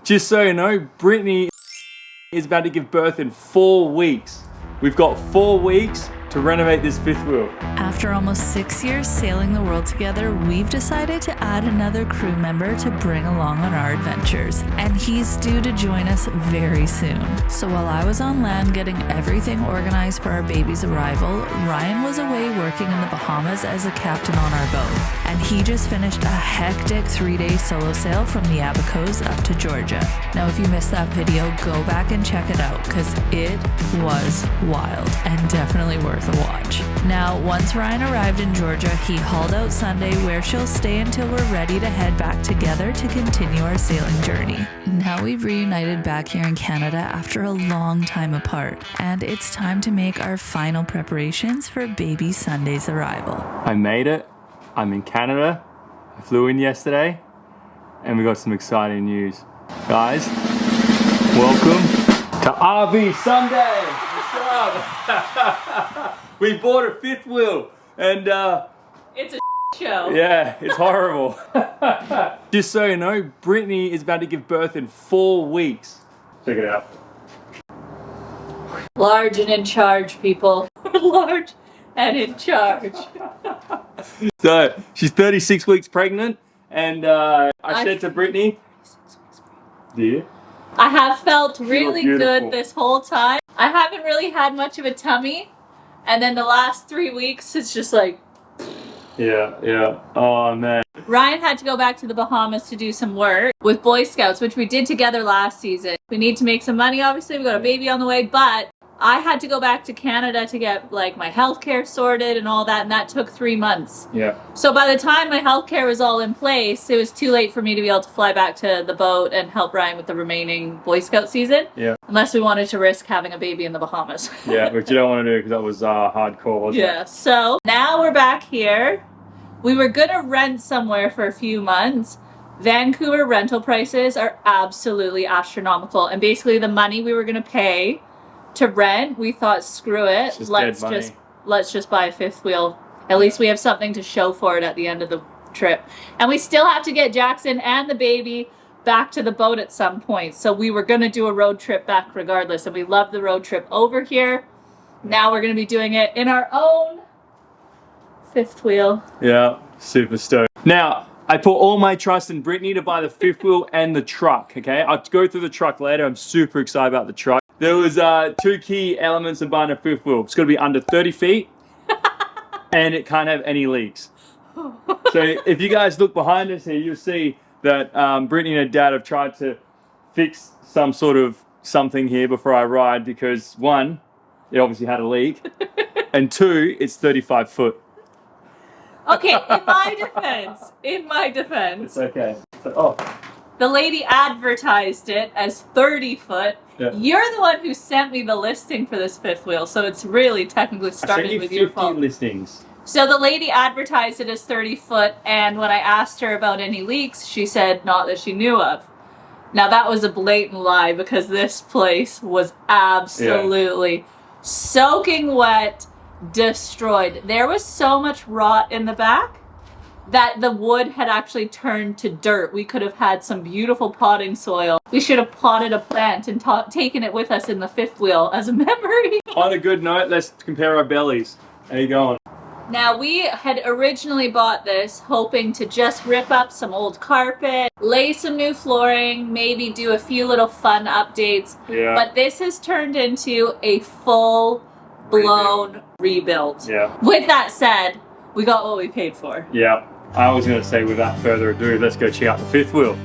Just so you know, Brittany is about to give birth in 4 weeks. We've got 4 weeks to renovate this fifth wheel. After almost 6 years sailing the world together, we've decided to add another crew member to bring along on our adventures, and he's due to join us very soon. So while I was on land getting everything organized for our baby's arrival, Ryan was away working in the Bahamas as a captain on our boat, and he just finished a hectic 3-day solo sail from the Abacos up to Georgia. Now if you missed that video, go back and check it out because it was wild and definitely worth a watch. Now, once Ryan arrived in Georgia, he hauled out Sunday, where she'll stay until we're ready to head back together to continue our sailing journey. Now we've reunited back here in Canada after a long time apart, and it's time to make our final preparations for baby Sunday's arrival. I made it. I'm in Canada. I flew in yesterday, and we got some exciting news. Guys, welcome to RV Sunday. We bought a fifth wheel, and it's a show. Yeah, it's horrible. Just so you know, Brittany is about to give birth in 4 weeks. Check it out. Large and in charge, people. Large and in charge. So she's 36 weeks pregnant, and I said to Brittany, do you? I have felt really beautiful. good this whole time. I haven't really had much of a tummy, and then the last 3 weeks it's just like... Yeah. Oh man. Ryan had to go back to the Bahamas to do some work with Boy Scouts, which we did together last season. We need to make some money, obviously. We got a baby on the way, but I had to go back to Canada to get like my healthcare sorted and all that, and that took 3 months. Yeah. So by the time my healthcare was all in place, it was too late for me to be able to fly back to the boat and help Ryan with the remaining Boy Scout season. Yeah. Unless we wanted to risk having a baby in the Bahamas. Yeah, which you don't want to do because that was hardcore, wasn't it? Yeah, so now we're back here. We were gonna rent somewhere for a few months. Vancouver rental prices are absolutely astronomical, and basically the money we were gonna pay to rent, we thought, screw it, let's just buy a fifth wheel. At least we have something to show for it at the end of the trip. And we still have to get Jackson and the baby back to the boat at some point. So we were gonna do a road trip back regardless, and we love the road trip over here. Now we're gonna be doing it in our own fifth wheel. Yeah, super stoked. Now, I put all my trust in Brittany to buy the fifth wheel and the truck, okay? I'll go through the truck later. I'm super excited about the truck. There was 2 key elements of buying a fifth wheel. It's got to be under 30 feet, and it can't have any leaks. So if you guys look behind us here, you'll see that Brittany and her dad have tried to fix some sort of something here before I ride because 1, it obviously had a leak, and 2, it's 35 foot. Okay, in my defense. It's okay. So, the lady advertised it as 30 foot. Yeah. You're the one who sent me the listing for this fifth wheel, so it's really technically started with your fault. listings. So the lady advertised it as 30 foot, and when I asked her about any leaks, she said not that she knew of. Now that was a blatant lie because this place was absolutely soaking wet, destroyed. There was so much rot in the back that the wood had actually turned to dirt. We could have had some beautiful potting soil. We should have potted a plant and taken it with us in the fifth wheel as a memory. On a good note, let's compare our bellies. How you going? Now, we had originally bought this hoping to just rip up some old carpet, lay some new flooring, maybe do a few little fun updates. Yeah. But this has turned into a full-blown rebuild. Yeah. With that said, we got what we paid for. Yeah. I was going to say, without further ado, let's go check out the fifth wheel.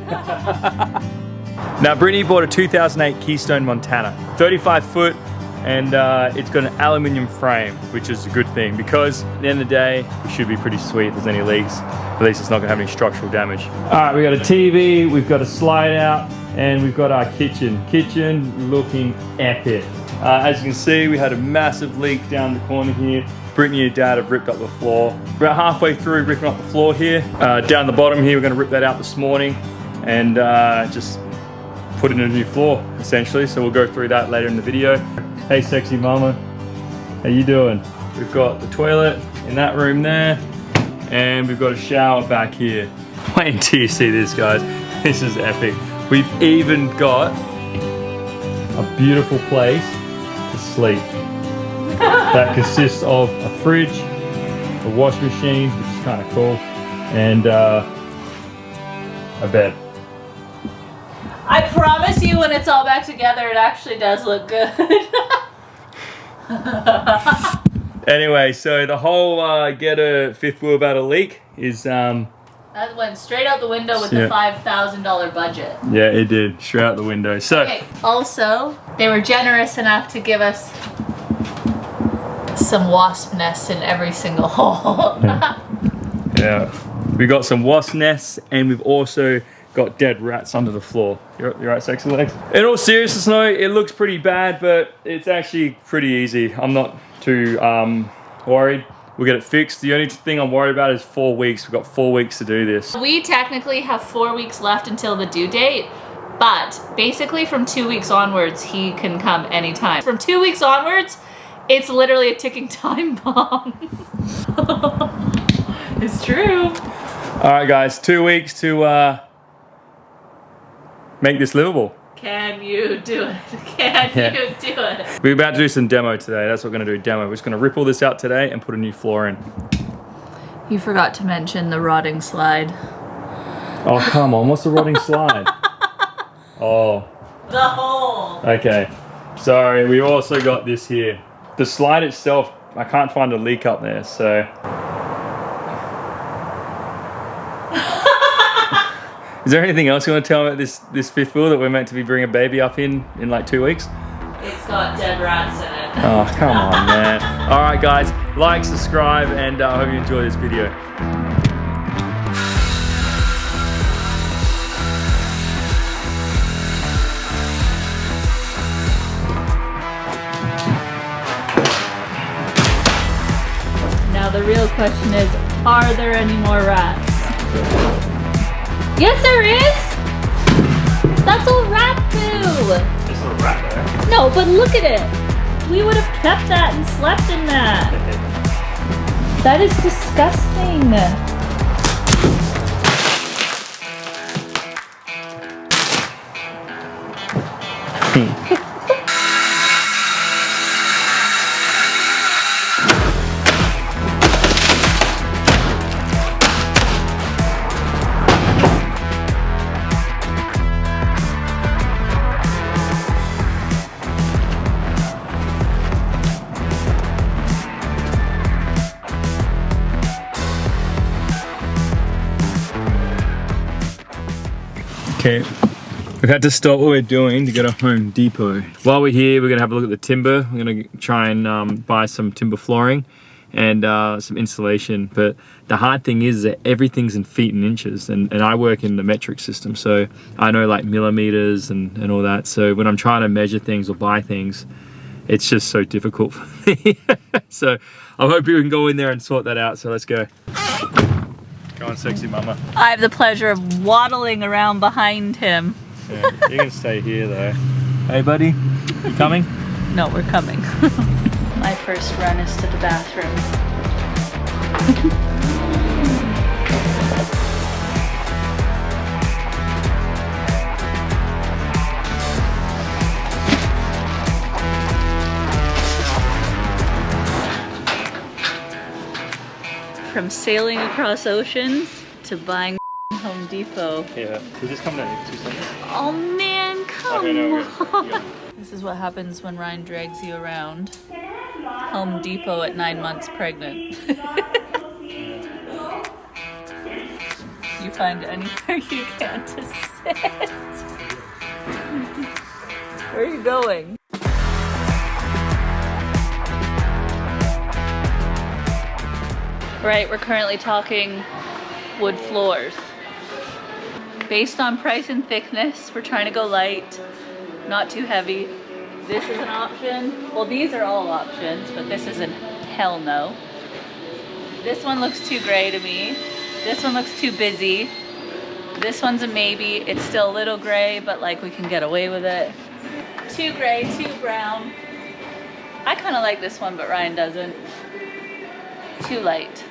Now, Brittany bought a 2008 Keystone Montana, 35 foot, and it's got an aluminium frame, which is a good thing because at the end of the day, it should be pretty sweet if there's any leaks. At least it's not going to have any structural damage. All right, we got a TV, we've got a slide out, and we've got our kitchen. Kitchen looking epic. As you can see, we had a massive leak down the corner here. Brittany and Dad have ripped up the floor. We're about halfway through ripping up the floor here. Down the bottom here, we're going to rip that out this morning and just put in a new floor, essentially. So we'll go through that later in the video. Hey, sexy mama. How you doing? We've got the toilet in that room there, and we've got a shower back here. Wait until you see this, guys. This is epic. We've even got a beautiful place to sleep that consists of a fridge, a wash machine, which is kind of cool, and a bed. I promise you, when it's all back together, it actually does look good. Anyway, so the whole get a fifth wheel about a leak is that went straight out the window with the $5,000 budget. Yeah, it did, straight out the window. So okay. Also, they were generous enough to give us some wasp nests in every single hole. yeah, we got some wasp nests, and we've also got dead rats under the floor. You're right, sexy legs? In all seriousness, no, it looks pretty bad, but it's actually pretty easy. I'm not too worried. We'll get it fixed. The only thing I'm worried about is 4 weeks. We've got 4 weeks to do this. We technically have 4 weeks left until the due date, but basically from 2 weeks onwards, he can come anytime. From 2 weeks onwards, it's literally a ticking time bomb. It's true. All right, guys, 2 weeks to make this livable. Can you do it? Can you do it? We're about to do some demo today. That's what we're gonna do, demo. We're just gonna rip all this out today and put a new floor in. You forgot to mention the rotting slide. Oh, come on, what's the rotting slide? Oh. The hole. Okay, sorry, we also got this here. The slide itself, I can't find a leak up there, so. Is there anything else you want to tell me about this fifth wheel that we're meant to be bringing a baby up in like 2 weeks? It's got dead rats in it. Oh, come on, man. All right, guys, like, subscribe, and I hope you enjoy this video. Now the real question is, are there any more rats? Yes, there is! That's all rat poo! There's a rat there. No, but look at it! We would have kept that and slept in that! That is disgusting! Okay, we've had to stop what we're doing to go to Home Depot. While we're here, we're gonna have a look at the timber. We're gonna try and buy some timber flooring and some insulation. But the hard thing is that everything's in feet and inches, and I work in the metric system, so I know like millimeters and all that. So when I'm trying to measure things or buy things, it's just so difficult for me. So I hope you can go in there and sort that out. So let's go. Go on, sexy mama. I have the pleasure of waddling around behind him. Yeah, you can stay here though. Hey buddy, you coming? No, we're coming. My first run is to the bathroom. From sailing across oceans to buying Home Depot. Yeah, we just come down in 2 seconds. Oh man, come Okay, no, on. This is what happens when Ryan drags you around Home Depot at 9 months pregnant. You find anywhere you can to sit. Where are you going? Right, we're currently talking wood floors. Based on price and thickness, we're trying to go light, not too heavy. This is an option. Well, these are all options, but this is a hell no. This one looks too gray to me. This one looks too busy. This one's a maybe. It's still a little gray, but like we can get away with it. Too gray, too brown. I kind of like this one, but Ryan doesn't. Too light.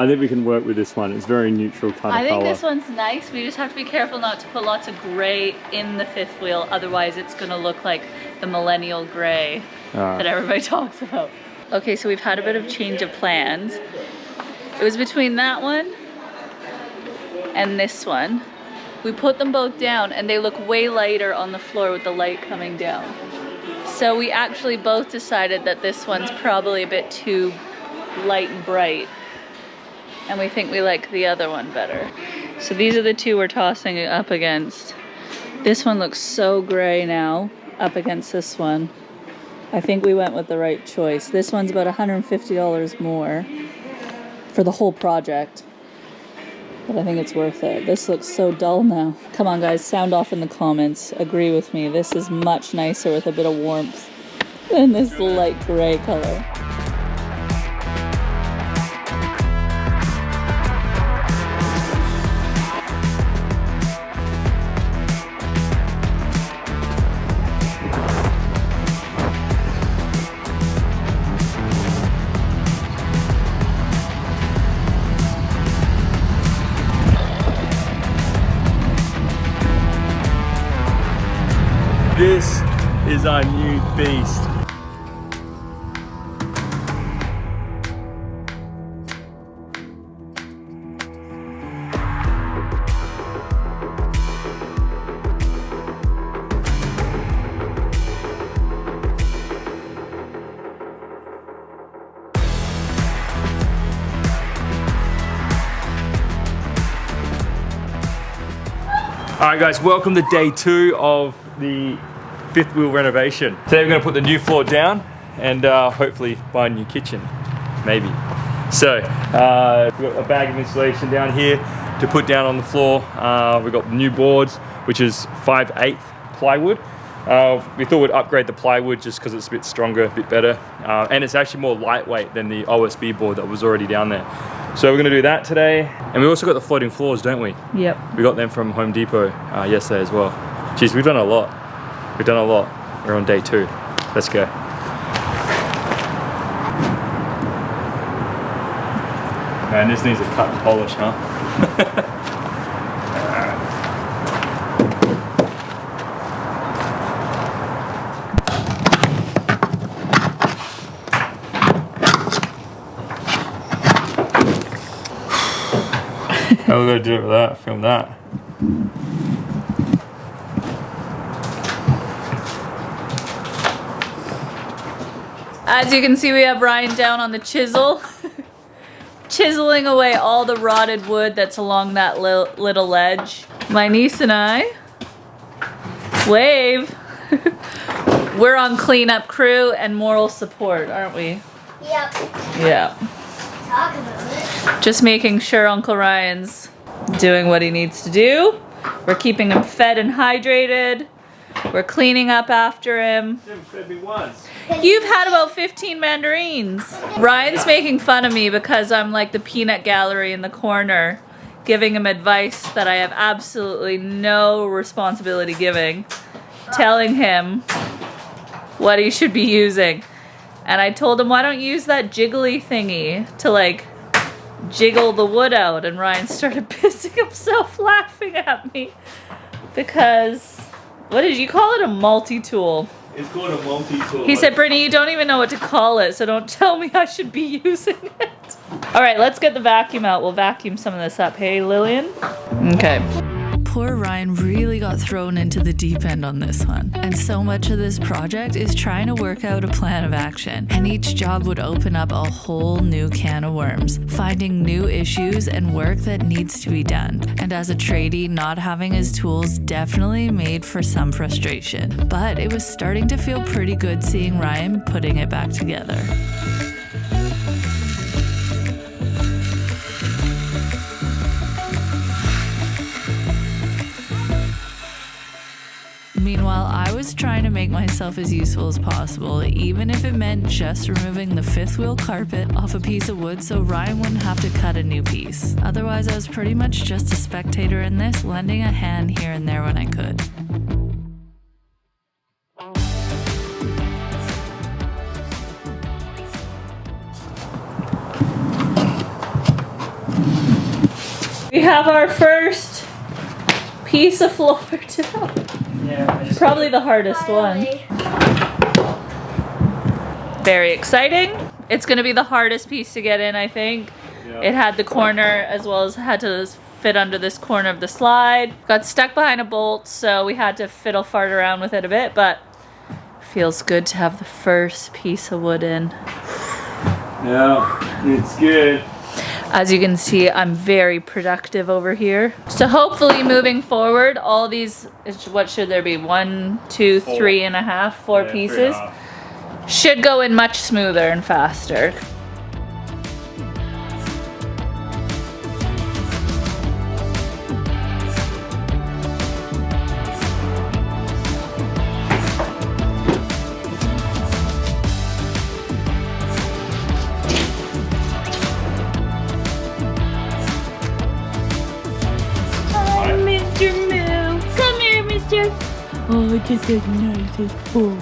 I think we can work with this one. It's very neutral kind I of think color. this one's nice. We just have to be careful not to put lots of gray in the fifth wheel. Otherwise it's gonna look like the millennial gray that everybody talks about. Okay, so we've had a bit of change of plans. It was between that one and this one. We put them both down and they look way lighter on the floor with the light coming down. So we actually both decided that this one's probably a bit too light and bright. And we think we like the other one better. So these are the two we're tossing it up against. This one looks so gray now up against this one. I think we went with the right choice. This one's about $150 more for the whole project. But I think it's worth it. This looks so dull now. Come on guys, sound off in the comments. Agree with me. This is much nicer with a bit of warmth than this light gray color. This is our new beast. All right guys, welcome to day 2 of the fifth wheel renovation. Today we're going to put the new floor down and hopefully buy a new kitchen, maybe. So we've got a bag of insulation down here to put down on the floor. We've got new boards, which is 5/8 plywood. We thought we'd upgrade the plywood just because it's a bit stronger, a bit better, and it's actually more lightweight than the OSB board that was already down there. So we're going to do that today, and we also got the floating floors, don't we? Yep. We got them from Home Depot yesterday as well. Geez, we've done a lot. We've done a lot. We're on day 2. Let's go. Man, this needs a cut and polish, huh? How are we gonna do it with that? Film that. As you can see, we have Ryan down on the chisel, chiseling away all the rotted wood that's along that little ledge. My niece and I, wave, we're on cleanup crew and moral support, aren't we? Yep. Yeah. Talk about it. Just making sure Uncle Ryan's doing what he needs to do. We're keeping him fed and hydrated. We're cleaning up after him. You haven't fed me once. You've had about 15 mandarins. Ryan's making fun of me because I'm like the peanut gallery in the corner, giving him advice that I have absolutely no responsibility giving, telling him what he should be using. And I told him, why don't you use that jiggly thingy to like jiggle the wood out? And Ryan started pissing himself laughing at me because, what did you call it? A multi-tool. It's called a multi-tool. He said, Brittany, you don't even know what to call it, so don't tell me I should be using it. All right, let's get the vacuum out. We'll vacuum some of this up. Hey, Lillian? Okay. Poor Ryan really got thrown into the deep end on this one. And so much of this project is trying to work out a plan of action. And each job would open up a whole new can of worms, finding new issues and work that needs to be done. And as a tradie, not having his tools definitely made for some frustration. But it was starting to feel pretty good seeing Ryan putting it back together. Meanwhile, I was trying to make myself as useful as possible, even if it meant just removing the fifth wheel carpet off a piece of wood so Ryan wouldn't have to cut a new piece. Otherwise, I was pretty much just a spectator in this, lending a hand here and there when I could. have our first piece of floor down. Yeah. Probably the hardest one. Finally. Very exciting. It's gonna be the hardest piece to get in, I think. Yeah. It had the corner as well as had to fit under this corner of the slide. Got stuck behind a bolt, so we had to fiddle fart around with it a bit, but feels good to have the first piece of wood in. Yeah, it's good. As you can see, I'm very productive over here. So hopefully moving forward, all these, what should there be? 1, 2, 3.5, 4 Yeah, pieces. 3.5. Should go in much smoother and faster. Hi, Mr. Moo. Come here, Mr. Oh, just as nice as full.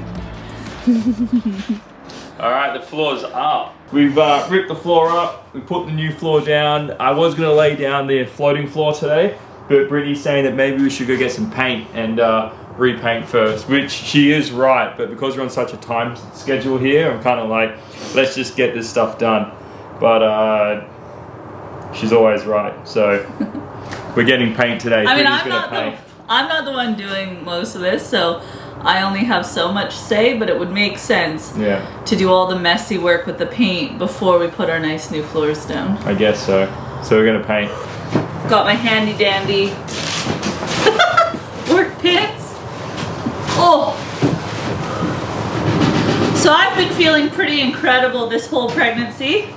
All right, the floor's up. We've ripped the floor up. We put the new floor down. I was gonna lay down the floating floor today, but Brittany's saying that maybe we should go get some paint and repaint first, which she is right, but because we're on such a time schedule here, I'm kind of like, let's just get this stuff done. But she's always right, so we're getting paint today. I mean, Brittany's I'm gonna not the one doing most of this, so I only have so much say, but it would make sense Yeah, to do all the messy work with the paint before we put our nice new floors down. I guess so. So we're gonna paint. Got my handy dandy work pants. Oh! So I've been feeling pretty incredible this whole pregnancy,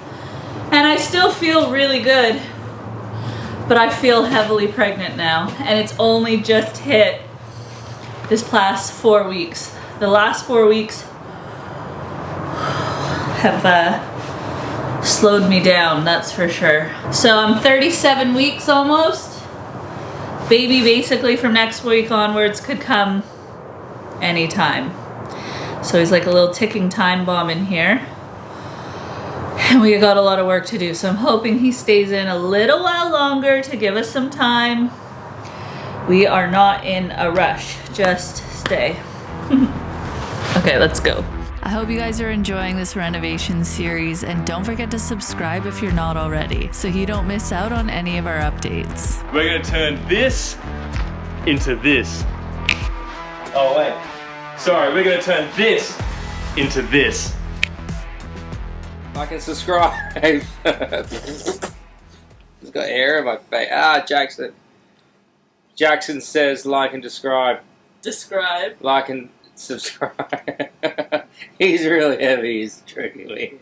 and I still feel really good, but I feel heavily pregnant now, and it's only just hit this past 4 weeks. The last 4 weeks have slowed me down, that's for sure. So I'm 37 weeks almost. Baby basically from next week onwards could come anytime. So he's like a little ticking time bomb in here. And we got a lot of work to do. So I'm hoping he stays in a little while longer to give us some time. We are not in a rush, just stay. Okay, let's go. I hope you guys are enjoying this renovation series, and don't forget to subscribe if you're not already, so you don't miss out on any of our updates. We're gonna turn this into this. Oh wait, sorry, we're gonna turn this into this. Like and subscribe. It's got hair in my face. Ah, Jackson. Jackson says like and describe. Describe. Like and subscribe. He's really heavy. He's tricking me.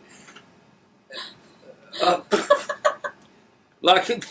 Like and